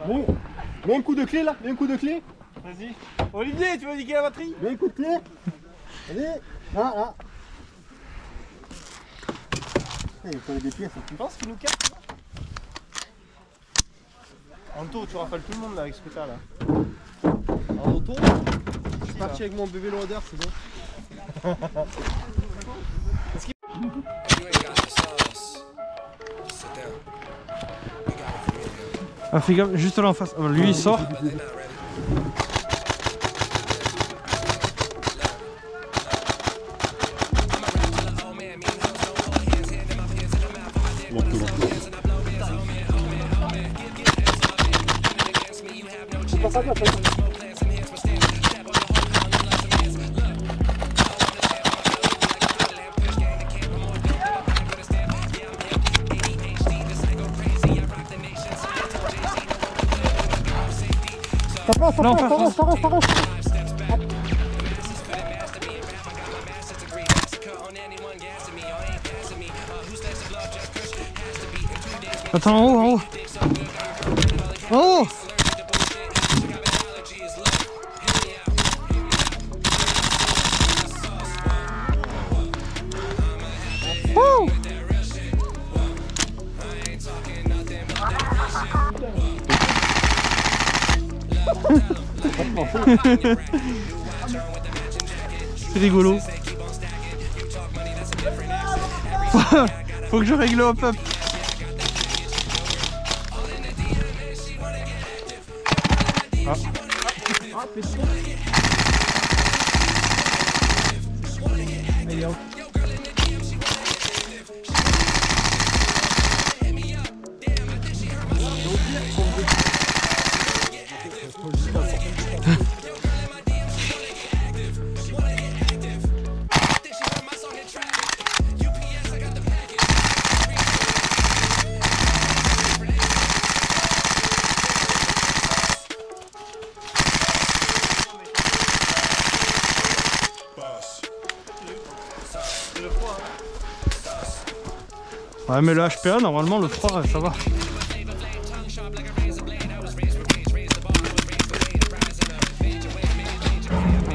Mets un coup de clé là, mets un coup de clé. Vas-y. Olivier, tu veux niquer la batterie? Mets un coup de clé. Allez, là. Il faut des pièces. Tu penses qu'il nous capte? Anto, tu rafales tout le monde là avec ce que t'as là. En auto, je suis parti avec mon bébé loader, c'est bon. Ah, fais gaffe, juste là en face. Oh, lui il sort. Ça reste. Attends, en haut. En haut. C'est rigolo. Faut que je règle le hop-up. Ouais, mais le HPA, normalement, le froid, ça va.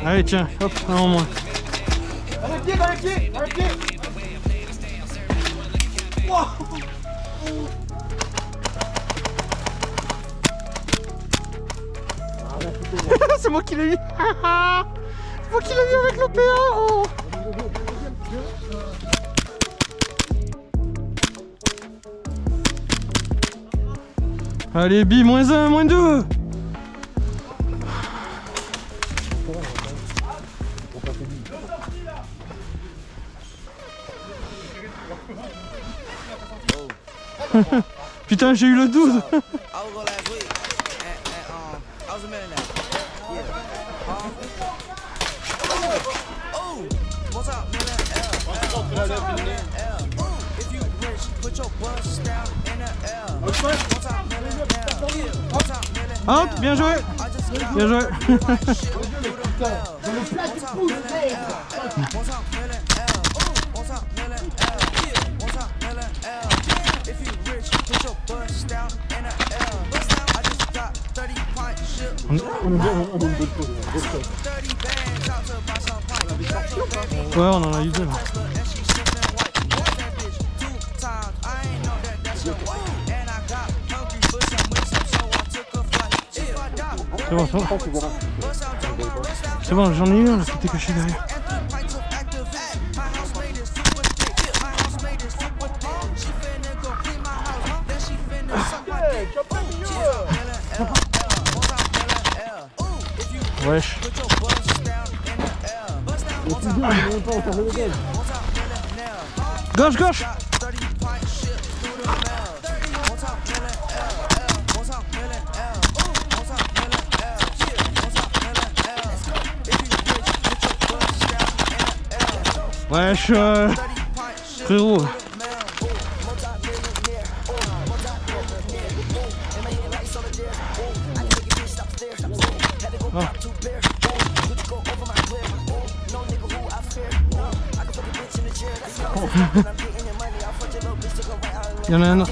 Allez, tiens, hop, un en moins. Dans les pieds. Wow. C'est moi qui l'ai eu. C'est moi qui l'ai eu avec le PA. Oh. Allez, bi, -1, -2. Putain, j'ai eu le 12. Hop, bien joué. Bien joué. Ouais, on en a eu deux là. C'est bon, c'est bon. C'est bon, j'en ai eu un là qui était caché derrière. Wesh. Gauche, gauche. Wesh, frérot. Oh. Il y en a un autre.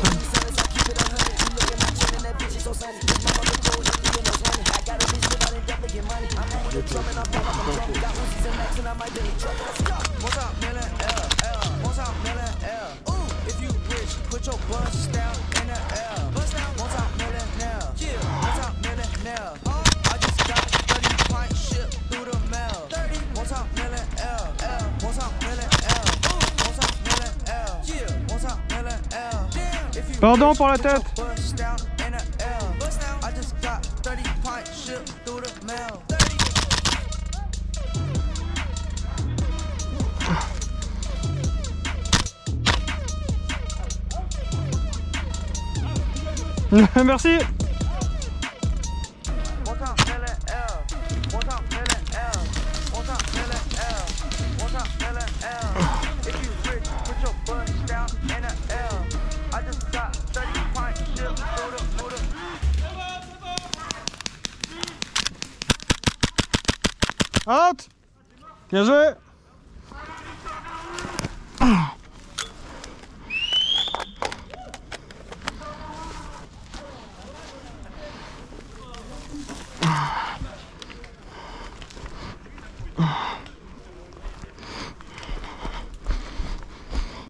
Pardon pour la tête. Merci. Out. Bien joué.